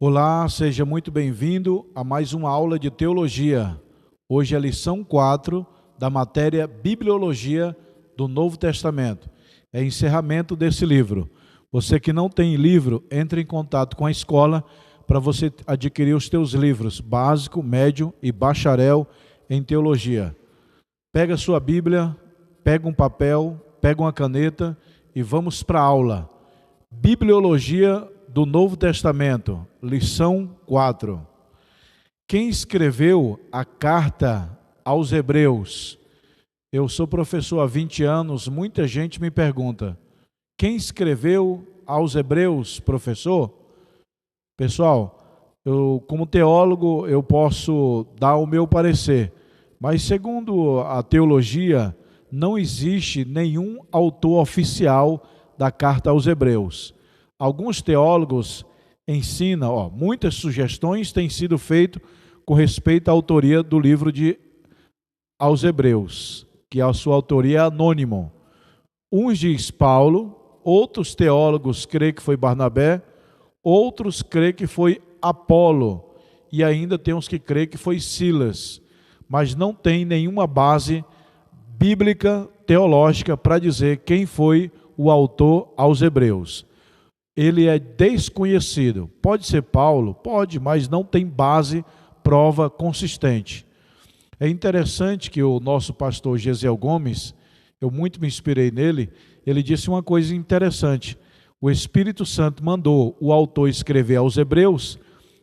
Olá, seja muito bem-vindo a mais uma aula de teologia. Hoje é a lição 4 da matéria Bibliologia do Novo Testamento. É encerramento desse livro. Você que não tem livro, entre em contato com a escola para você adquirir os teus livros básico, médio e bacharel em teologia. Pega a sua Bíblia, pega um papel, pega uma caneta e vamos para a aula. Bibliologia do Novo Testamento, lição 4. Quem escreveu a carta aos Hebreus? Eu sou professor há 20 anos, muita gente me pergunta, quem escreveu aos Hebreus, professor? Pessoal, eu como teólogo eu posso dar o meu parecer, mas segundo a teologia, não existe nenhum autor oficial da carta aos Hebreus. Alguns teólogos ensinam, muitas sugestões têm sido feitas com respeito à autoria do livro aos Hebreus, que a sua autoria é anônimo. Uns diz Paulo, outros teólogos creem que foi Barnabé, outros creem que foi Apolo, e ainda tem uns que creem que foi Silas, mas não tem nenhuma base bíblica, teológica, para dizer quem foi o autor aos Hebreus. Ele é desconhecido. Pode ser Paulo? Pode, mas não tem base, prova consistente. É interessante que o nosso pastor Gesiel Gomes, eu muito me inspirei nele, ele disse uma coisa interessante. O Espírito Santo mandou o autor escrever aos Hebreus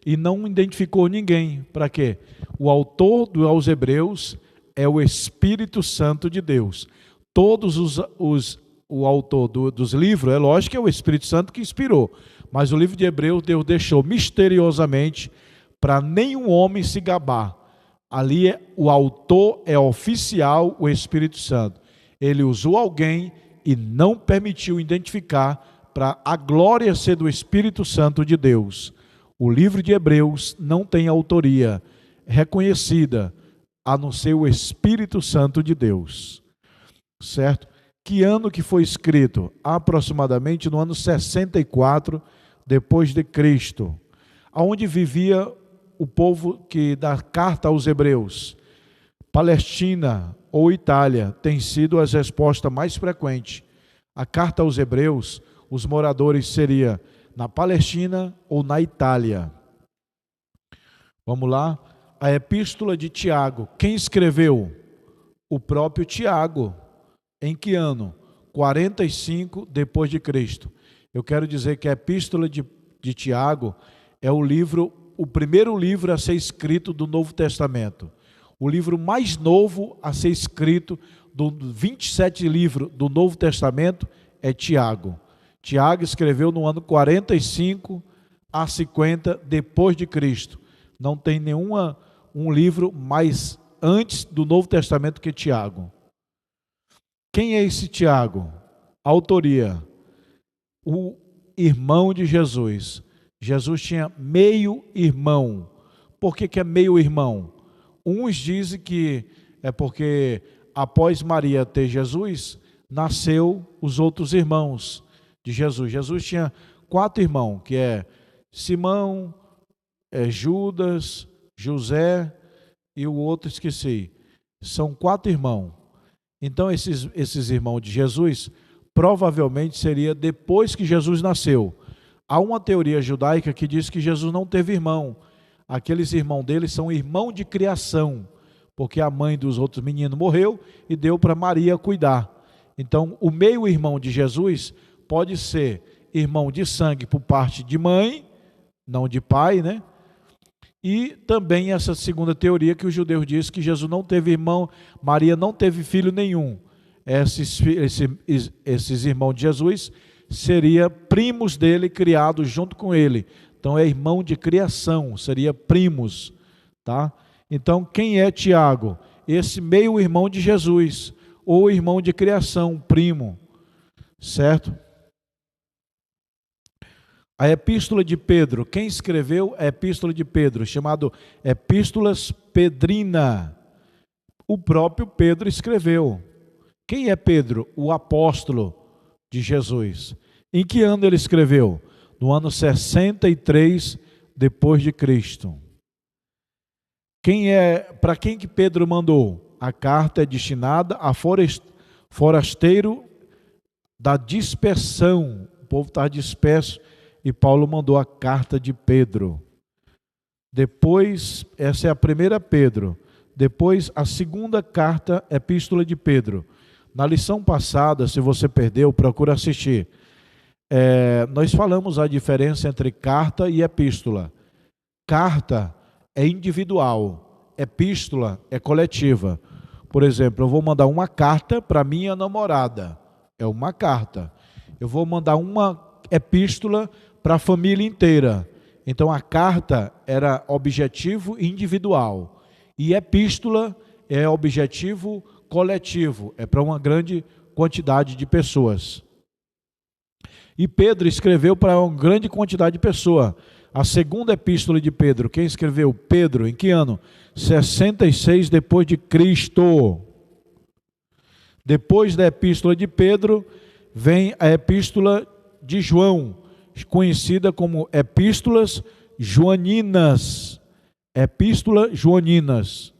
e não identificou ninguém. Para quê? O autor aos Hebreus é o Espírito Santo de Deus. Todos o autor dos livros, é lógico que é o Espírito Santo que inspirou, mas o livro de Hebreus Deus deixou misteriosamente para nenhum homem se gabar. Ali o autor é oficial, o Espírito Santo. Ele usou alguém e não permitiu identificar para a glória ser do Espírito Santo de Deus. O livro de Hebreus não tem autoria reconhecida, a não ser o Espírito Santo de Deus. Certo? Que ano que foi escrito? Aproximadamente no ano 64 depois de Cristo. Aonde vivia o povo que dá carta aos Hebreus? Palestina ou Itália tem sido as respostas mais frequentes. A carta aos Hebreus, os moradores seria na Palestina ou na Itália. Vamos lá. A epístola de Tiago. Quem escreveu? O próprio Tiago. Em que ano? 45 depois de Cristo. Eu quero dizer que a epístola de Tiago é o primeiro livro a ser escrito do Novo Testamento. O livro mais novo a ser escrito dos 27 livros do Novo Testamento é Tiago. Tiago escreveu no ano 45 a 50 depois de Cristo. Não tem um livro mais antes do Novo Testamento que Tiago. Quem é esse Tiago? Autoria. O irmão de Jesus. Jesus tinha meio irmão. Por que é meio irmão? Uns dizem que é porque após Maria ter Jesus, nasceu os outros irmãos de Jesus. Jesus tinha 4 irmãos, que é Simão, Judas, José e o outro esqueci. São 4 irmãos. Então esses irmãos de Jesus provavelmente seria depois que Jesus nasceu. Há uma teoria judaica que diz que Jesus não teve irmão. Aqueles irmãos dele são irmão de criação, porque a mãe dos outros meninos morreu e deu para Maria cuidar. Então o meio-irmão de Jesus pode ser irmão de sangue por parte de mãe, não de pai, né? E também essa segunda teoria que os judeus dizem que Jesus não teve irmão, Maria não teve filho nenhum. Esses irmãos de Jesus seriam primos dele, criados junto com ele. Então é irmão de criação, seria primos. Tá? Então quem é Tiago? Esse meio-irmão de Jesus, ou irmão de criação, primo. Certo? A epístola de Pedro, quem escreveu a epístola de Pedro, chamado Epístolas Pedrina? O próprio Pedro escreveu. Quem é Pedro? O apóstolo de Jesus. Em que ano ele escreveu? No ano 63 depois de Cristo. Para quem que Pedro mandou? A carta é destinada a forasteiro da dispersão. O povo está disperso e Paulo mandou a carta de Pedro. Depois, essa é a primeira Pedro. Depois, a segunda carta, epístola de Pedro. Na lição passada, se você perdeu, procura assistir. Nós falamos a diferença entre carta e epístola. Carta é individual, epístola é coletiva. Por exemplo, eu vou mandar uma carta para minha namorada, é uma carta. Eu vou mandar uma epístola para a família inteira. Então a carta era objetivo individual e epístola é objetivo coletivo, é para uma grande quantidade de pessoas. E Pedro escreveu para uma grande quantidade de pessoas. A segunda epístola de Pedro, quem escreveu? Pedro, em que ano? 66 depois de Cristo. Depois da epístola de Pedro, vem a epístola de João, conhecida como epístolas joaninas. Epístola joaninas.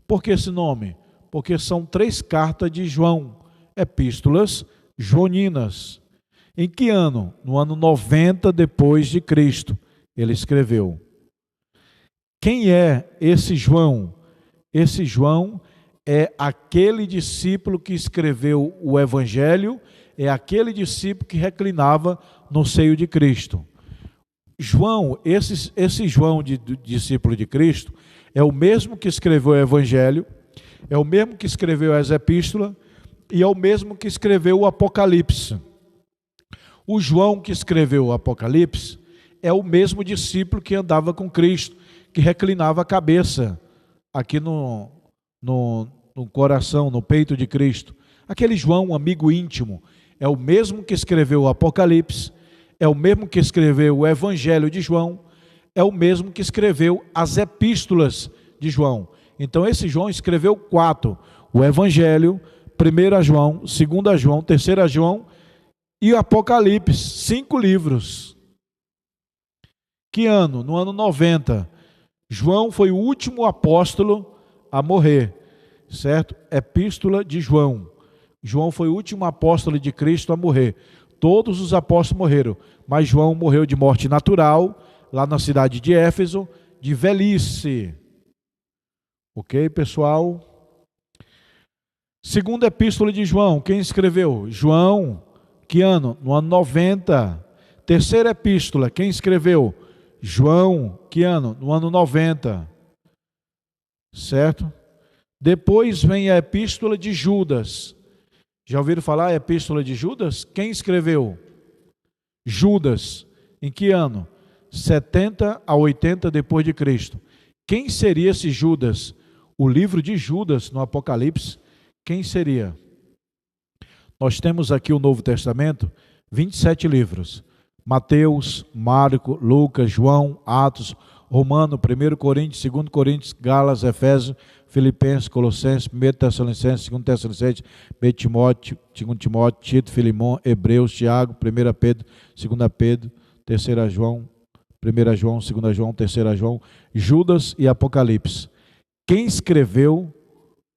Por que esse nome? Porque são 3 cartas de João, epístolas joaninas. Em que ano? No ano 90 depois de Cristo, ele escreveu. Quem é esse João? Esse João é aquele discípulo que escreveu o Evangelho, é aquele discípulo que reclinava no seio de Cristo. João, esse João, discípulo de Cristo, é o mesmo que escreveu o Evangelho, é o mesmo que escreveu as epístolas e é o mesmo que escreveu o Apocalipse. O João que escreveu o Apocalipse é o mesmo discípulo que andava com Cristo, que reclinava a cabeça aqui no coração, no peito de Cristo. Aquele João, um amigo íntimo, é o mesmo que escreveu o Apocalipse, é o mesmo que escreveu o Evangelho de João, é o mesmo que escreveu as epístolas de João. Então esse João escreveu 4, o Evangelho, 1 João, 2 João, 3 João e o Apocalipse, 5 livros. Que ano? No ano 90. João foi o último apóstolo a morrer, certo? Epístola de João. João foi o último apóstolo de Cristo a morrer. Todos os apóstolos morreram, mas João morreu de morte natural, lá na cidade de Éfeso, de velhice. Ok, pessoal? Segunda epístola de João, quem escreveu? João. Que ano? No ano 90. Terceira epístola, quem escreveu? João. Que ano? No ano 90. Certo? Depois vem a epístola de Judas. Já ouviram falar a epístola de Judas? Quem escreveu? Judas. Em que ano? 70 a 80 depois de Cristo. Quem seria esse Judas? O livro de Judas no Apocalipse, quem seria? Nós temos aqui o Novo Testamento, 27 livros. Mateus, Marcos, Lucas, João, Atos, Romano, 1 Coríntios, 2 Coríntios, Gálatas, Efésios, Filipenses, Colossenses, 1 Tessalonicenses, 2 Tessalonicenses, 1 Timóteo, 2 Timóteo, Tito, Filemão, Hebreus, Tiago, 1 Pedro, 2 Pedro, 3 João, 1 João, 2 João, 3 João, Judas e Apocalipse. Quem escreveu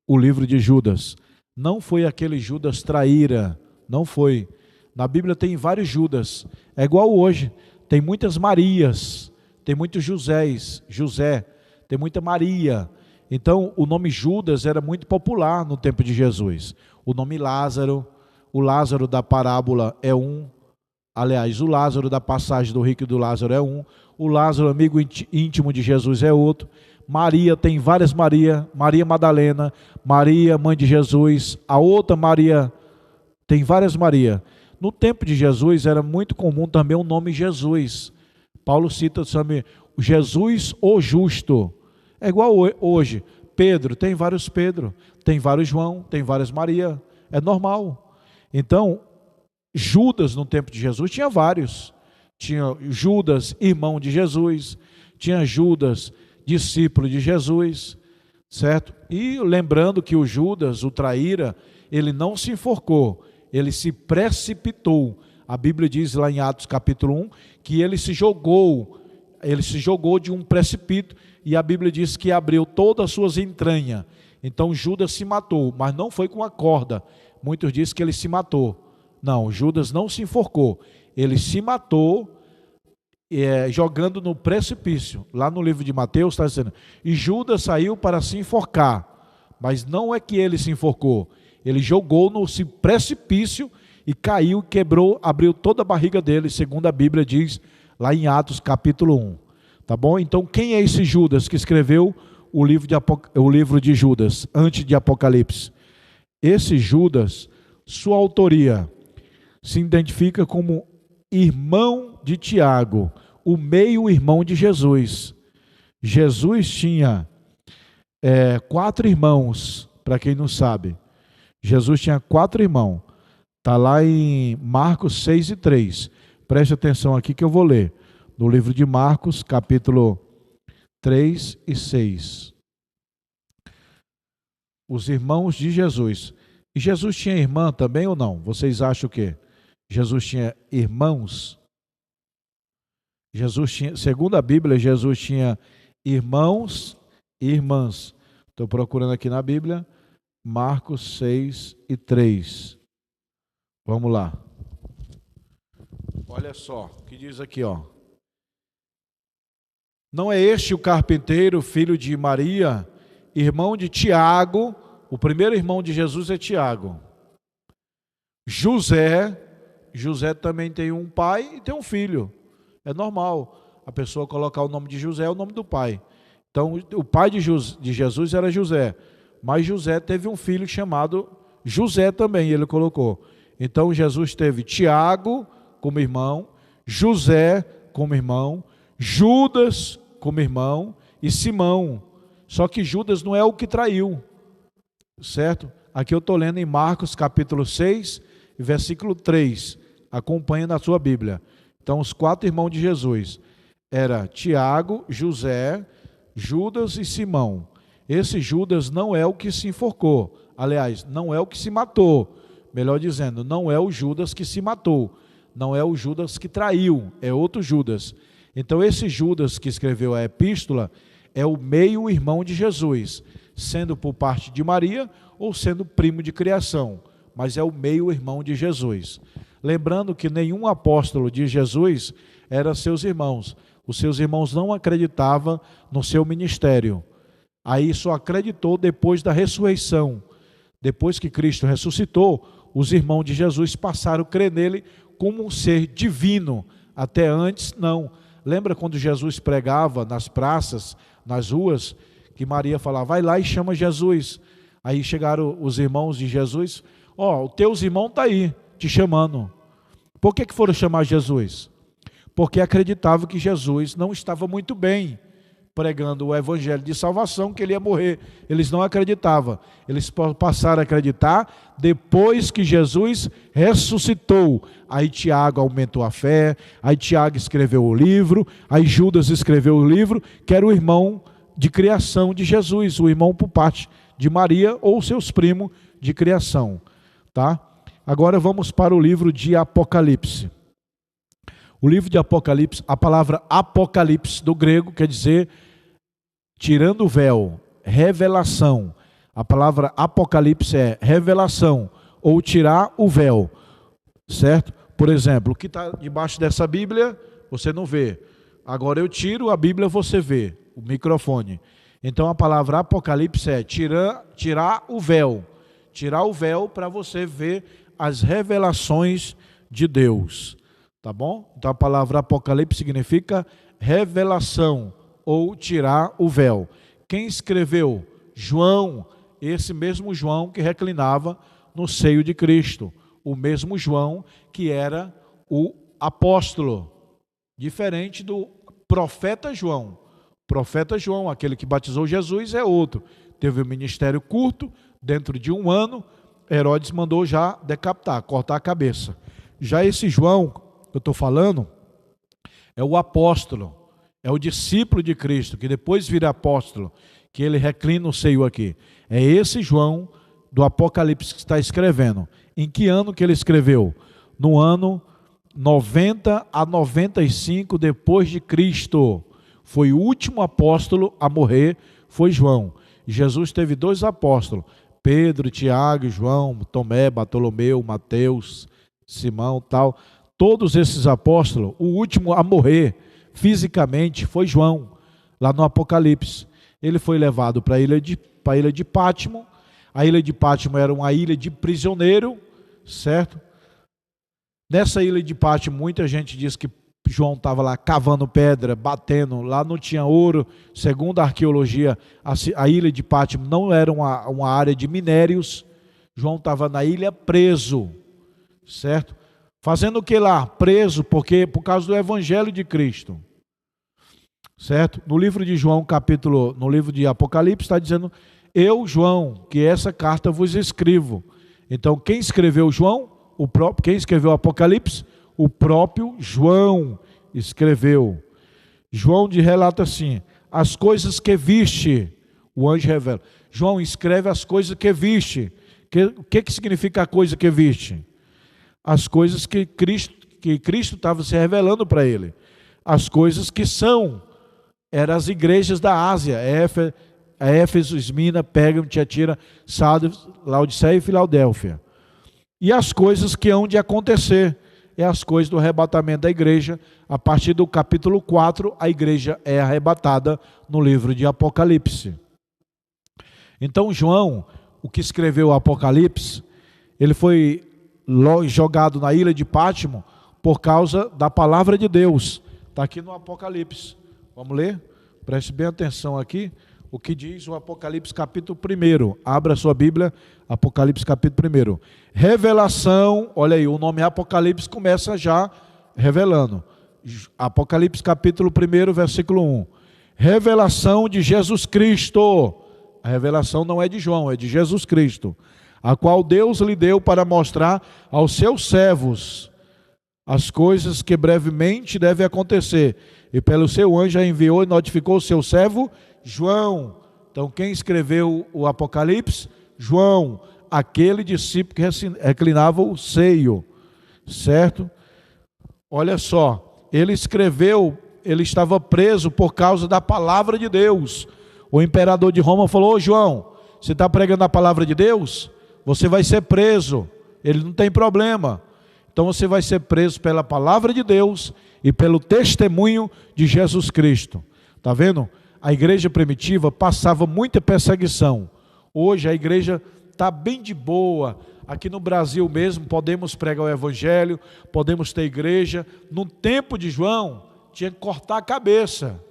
o livro de Judas? Não foi aquele Judas traíra, não foi. Na Bíblia tem vários Judas, é igual hoje, tem muitas Marias, tem muitos José, tem muita Maria. Então o nome Judas era muito popular no tempo de Jesus. O nome Lázaro, o Lázaro da parábola é um, aliás, o Lázaro da passagem do rico e do Lázaro é um, o Lázaro, amigo íntimo de Jesus, é outro. Maria, tem várias Maria, Maria Madalena, Maria, mãe de Jesus, a outra Maria, tem várias Maria. No tempo de Jesus era muito comum também o nome Jesus. Paulo cita, sabe, Jesus o justo. É igual hoje, Pedro, tem vários Pedro, tem vários João, tem várias Maria, é normal. Então, Judas no tempo de Jesus tinha vários. Tinha Judas, irmão de Jesus, tinha Judas, discípulo de Jesus, certo? E lembrando que o Judas, o traíra, ele não se enforcou, ele se precipitou. A Bíblia diz lá em Atos capítulo 1, que ele se jogou ele se jogou de um precipício e a Bíblia diz que abriu todas as suas entranhas. Então Judas se matou, mas não foi com a corda. Muitos dizem que ele se matou. Não, Judas não se enforcou. Ele se matou jogando no precipício. Lá no livro de Mateus está dizendo, e Judas saiu para se enforcar. Mas não é que ele se enforcou. Ele jogou no precipício e caiu, quebrou, abriu toda a barriga dele, segundo a Bíblia diz, lá em Atos capítulo 1. Tá bom? Então quem é esse Judas que escreveu o livro de Judas, antes de Apocalipse? Esse Judas, sua autoria, se identifica como irmão de Tiago, o meio-irmão de Jesus. Jesus tinha 4 irmãos, para quem não sabe. Jesus tinha 4 irmãos. Está lá em Marcos 6:3. Preste atenção aqui que eu vou ler. No livro de Marcos, capítulo 3 e 6. Os irmãos de Jesus. E Jesus tinha irmã também ou não? Vocês acham o quê? Jesus tinha irmãos? Jesus tinha, segundo a Bíblia, Jesus tinha irmãos e irmãs. Estou procurando aqui na Bíblia, Marcos 6:3. Vamos lá. Olha só, o que diz aqui, ó. Não é este o carpinteiro, filho de Maria, irmão de Tiago? O primeiro irmão de Jesus é Tiago. José também tem um pai e tem um filho. É normal a pessoa colocar o nome de José, é o nome do pai. Então, o pai de Jesus era José, mas José teve um filho chamado José também, ele colocou. Então, Jesus teve Tiago como irmão, José como irmão, Judas como irmão e Simão. Só que Judas não é o que traiu, certo? Aqui eu estou lendo em Marcos capítulo 6, versículo 3. Acompanha na sua Bíblia. Então, os 4 irmãos de Jesus era Tiago, José, Judas e Simão. Esse Judas não é o que se enforcou. Aliás, não é o que se matou. Melhor dizendo, não é o Judas que se matou. Não é o Judas que traiu. É outro Judas. Então, esse Judas que escreveu a epístola é o meio-irmão de Jesus, sendo por parte de Maria ou sendo primo de criação. Mas é o meio-irmão de Jesus. Lembrando que nenhum apóstolo de Jesus era seus irmãos. Os seus irmãos não acreditavam no seu ministério. Aí só acreditou depois da ressurreição. Depois que Cristo ressuscitou, os irmãos de Jesus passaram a crer nele como um ser divino. Até antes, não. Lembra quando Jesus pregava nas praças, nas ruas, que Maria falava, vai lá e chama Jesus. Aí chegaram os irmãos de Jesus, os teus irmãos estão aí, te chamando. Por que foram chamar Jesus? Porque acreditavam que Jesus não estava muito bem pregando o evangelho de salvação, que ele ia morrer. Eles não acreditavam. Eles passaram a acreditar depois que Jesus ressuscitou. Aí Tiago aumentou a fé, aí Tiago escreveu o livro, aí Judas escreveu o livro, que era o irmão de criação de Jesus, o irmão por parte de Maria ou seus primos de criação. Tá? Agora vamos para o livro de Apocalipse. O livro de Apocalipse, a palavra Apocalipse do grego quer dizer tirando o véu, revelação. A palavra Apocalipse é revelação ou tirar o véu, certo? Por exemplo, o que está debaixo dessa Bíblia, você não vê. Agora eu tiro a Bíblia, você vê, o microfone. Então a palavra Apocalipse é tirar o véu. Tirar o véu para você ver as revelações de Deus. Tá bom? Então a palavra Apocalipse significa revelação ou tirar o véu. Quem escreveu? João, esse mesmo João que reclinava no seio de Cristo. O mesmo João que era o apóstolo. Diferente do profeta João. Profeta João, aquele que batizou Jesus, é outro. Teve um ministério curto, dentro de 1 ano, Herodes mandou já decapitar, cortar a cabeça. Já esse João, eu estou falando, é o apóstolo, é o discípulo de Cristo, que depois vira apóstolo, que ele reclina o seio aqui. É esse João do Apocalipse que está escrevendo. Em que ano que ele escreveu? No ano 90 a 95 depois de Cristo. foi o último apóstolo a morrer, foi João. Jesus teve 2 apóstolos, Pedro, Tiago, João, Tomé, Bartolomeu, Mateus, Simão, tal. Todos esses apóstolos, o último a morrer fisicamente foi João, lá no Apocalipse. Ele foi levado para a ilha de Pátimo. A ilha de Pátimo era uma ilha de prisioneiro, certo? Nessa ilha de Pátimo, muita gente diz que João estava lá cavando pedra, batendo, lá não tinha ouro. Segundo a arqueologia, a ilha de Pátimo não era uma área de minérios. João estava na ilha preso, certo? Fazendo o que lá? Preso, porque por causa do Evangelho de Cristo, certo? No livro de João, no livro de Apocalipse, está dizendo: eu, João, que essa carta vos escrevo. Então, quem escreveu João? Quem escreveu Apocalipse? O próprio João escreveu. João relata assim: as coisas que viste, o anjo revela. João escreve as coisas que viste. O que significa a coisa que viste? As coisas que Cristo estava se revelando para ele. As coisas que eram as igrejas da Ásia, Éfeso, Esmina, Pérgamo, Tiatira, Sardes, Laodiceia e Filadélfia. E as coisas que hão de acontecer, as coisas do arrebatamento da igreja. A partir do capítulo 4, a igreja é arrebatada no livro de Apocalipse. Então João, o que escreveu o Apocalipse, ele foi jogado na ilha de Pátimo por causa da palavra de Deus. Está aqui no Apocalipse. Vamos ler? Preste bem atenção aqui. O que diz o Apocalipse capítulo 1. Abra sua Bíblia, Apocalipse capítulo 1. Revelação, olha aí, o nome Apocalipse começa já revelando. Apocalipse capítulo 1, versículo 1. Revelação de Jesus Cristo. A revelação não é de João, é de Jesus Cristo, a qual Deus lhe deu para mostrar aos seus servos as coisas que brevemente devem acontecer. E pelo seu anjo a enviou e notificou o seu servo João. Então quem escreveu o Apocalipse? João, aquele discípulo que reclinava o seio, certo? Olha só, ele escreveu, ele estava preso por causa da palavra de Deus. O imperador de Roma falou: ô João, você está pregando a palavra de Deus? Você vai ser preso. Ele não tem problema. Então você vai ser preso pela palavra de Deus e pelo testemunho de Jesus Cristo. Está vendo? A igreja primitiva passava muita perseguição. Hoje a igreja está bem de boa. Aqui no Brasil mesmo podemos pregar o evangelho, podemos ter igreja. No tempo de João tinha que cortar a cabeça.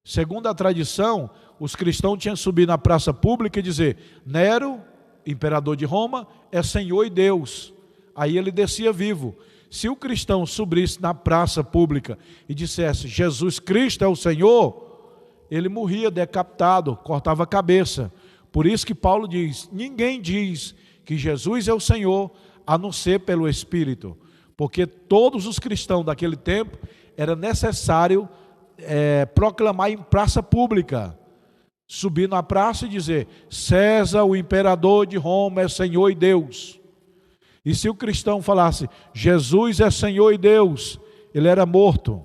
Segundo a tradição, os cristãos tinham que subir na praça pública e dizer: Nero, imperador de Roma, é Senhor e Deus. Aí ele descia vivo. Se o cristão subisse na praça pública e dissesse: Jesus Cristo é o Senhor, ele morria decapitado, cortava a cabeça. Por isso que Paulo diz: ninguém diz que Jesus é o Senhor, a não ser pelo Espírito. Porque todos os cristãos daquele tempo era necessário proclamar em praça pública, subir na praça e dizer: César, o imperador de Roma, é Senhor e Deus. E se o cristão falasse: Jesus é Senhor e Deus, ele era morto.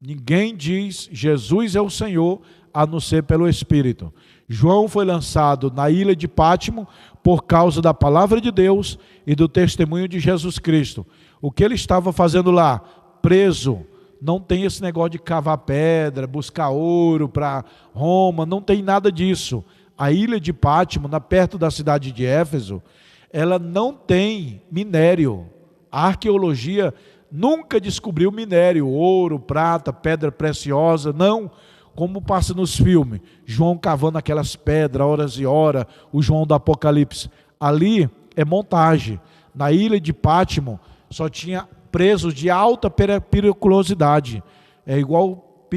Ninguém diz Jesus é o Senhor, a não ser pelo Espírito. João foi lançado na ilha de Pátimo por causa da palavra de Deus e do testemunho de Jesus Cristo. O que ele estava fazendo lá? Preso. Não tem esse negócio de cavar pedra, buscar ouro para Roma, não tem nada disso. A ilha de Pátimo, perto da cidade de Éfeso, ela não tem minério. A arqueologia nunca descobriu minério, ouro, prata, pedra preciosa, não, como passa nos filmes. João cavando aquelas pedras, horas e horas, o João do Apocalipse. Ali é montagem. Na ilha de Pátimo só tinha presos de alta periculosidade. É igual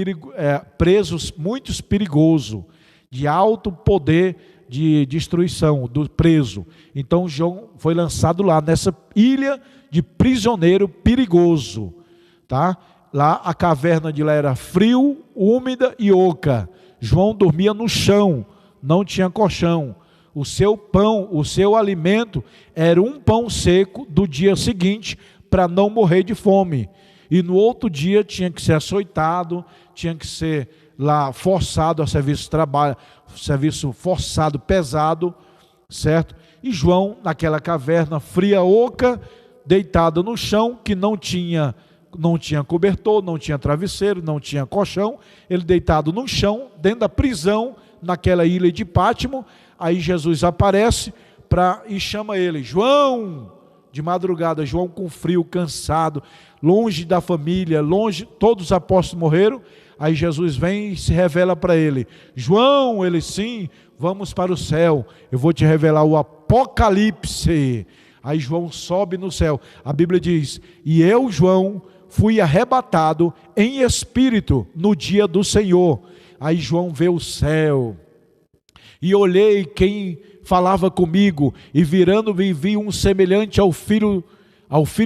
presos muito perigosos, de alto poder de destruição do preso. Então João foi lançado lá nessa ilha de prisioneiro perigoso, tá? Lá a caverna de lá era frio, úmida e oca. João dormia no chão, não tinha colchão. O seu pão, o seu alimento era um pão seco do dia seguinte para não morrer de fome. E no outro dia tinha que ser açoitado, tinha que ser lá forçado a serviço trabalho, serviço forçado, pesado, certo? E João, naquela caverna fria, oca, deitado no chão, que não tinha cobertor, não tinha travesseiro, não tinha colchão, ele deitado no chão, dentro da prisão, naquela ilha de Pátimo. Aí Jesus aparece e chama ele, João, de madrugada, João com frio, cansado, longe da família, longe, todos os apóstolos morreram. Aí Jesus vem e se revela para ele, João, ele sim, vamos para o céu, eu vou te revelar o Apocalipse. Aí João sobe no céu, a Bíblia diz, e eu, João, fui arrebatado em espírito no dia do Senhor. Aí João vê o céu, e olhei quem falava comigo, e virando-me vi um semelhante ao filho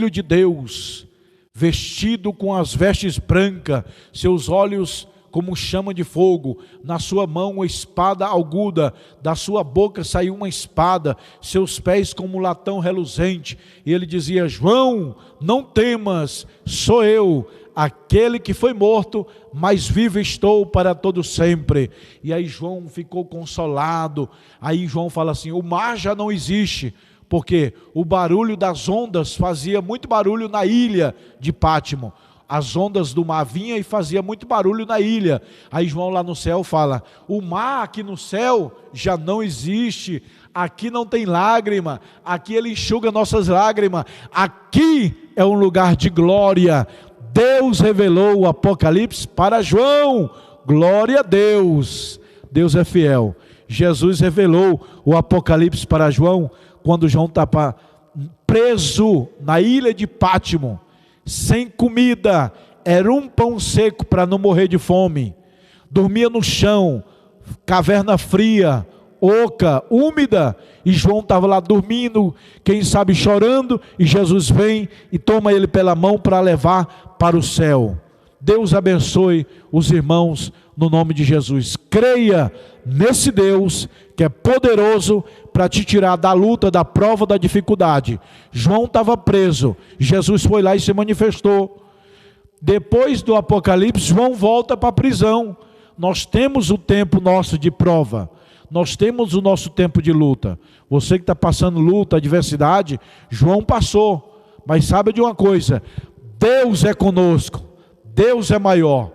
de Deus, vestido com as vestes brancas, seus olhos como chama de fogo, na sua mão uma espada aguda, da sua boca saiu uma espada, seus pés como latão reluzente, e ele dizia, João, não temas, sou eu, aquele que foi morto, mas vivo estou para todo sempre. E aí João ficou consolado. Aí João fala assim, o mar já não existe, porque o barulho das ondas fazia muito barulho na ilha de Pátimo. As ondas do mar vinham e fazia muito barulho na ilha. Aí João lá no céu fala, o mar aqui no céu já não existe, aqui não tem lágrima, aqui ele enxuga nossas lágrimas, aqui é um lugar de glória. Deus revelou o Apocalipse para João, glória a Deus, Deus é fiel. Jesus revelou o Apocalipse para João, quando João estava preso na ilha de Pátimo, sem comida, era um pão seco para não morrer de fome, dormia no chão, caverna fria, oca, úmida, e João estava lá dormindo, quem sabe chorando, e Jesus vem e toma ele pela mão para levar para o céu. Deus abençoe os irmãos no nome de Jesus. Creia nesse Deus que é poderoso para te tirar da luta, da prova, da dificuldade. João estava preso, Jesus foi lá e se manifestou. Depois do Apocalipse, João volta para a prisão. Nós temos o tempo nosso de prova, nós temos o nosso tempo de luta. Você que está passando luta, adversidade, João passou, mas sabe de uma coisa, Deus é conosco, Deus é maior.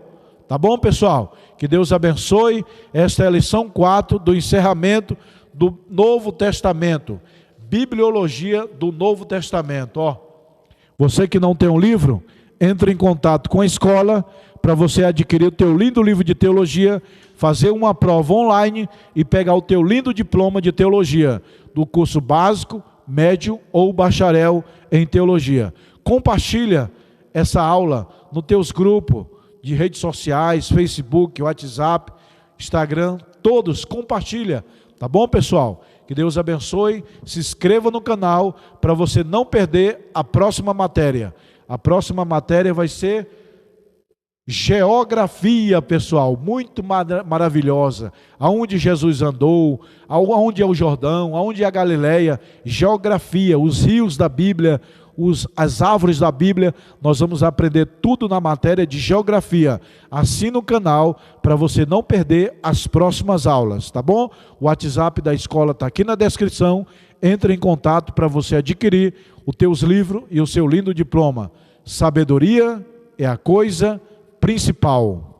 Tá bom, pessoal? Que Deus abençoe. Esta é a lição 4 do encerramento do Novo Testamento, Bibliologia do Novo Testamento. Ó, você que não tem um livro, entre em contato com a escola para você adquirir o teu lindo livro de teologia, fazer uma prova online e pegar o teu lindo diploma de teologia do curso básico, médio ou bacharel em teologia. Compartilha essa aula nos teus grupos de redes sociais, Facebook, WhatsApp, Instagram, todos, compartilha, tá bom, pessoal? Que Deus abençoe, se inscreva no canal para você não perder a próxima matéria. A próxima matéria vai ser geografia, pessoal, muito maravilhosa. Aonde Jesus andou, aonde é o Jordão, aonde é a Galileia, geografia, os rios da Bíblia, as árvores da Bíblia, nós vamos aprender tudo na matéria de geografia. Assina o canal para você não perder as próximas aulas, tá bom? O WhatsApp da escola está aqui na descrição, entre em contato para você adquirir os teus livros e o seu lindo diploma. Sabedoria é a coisa principal.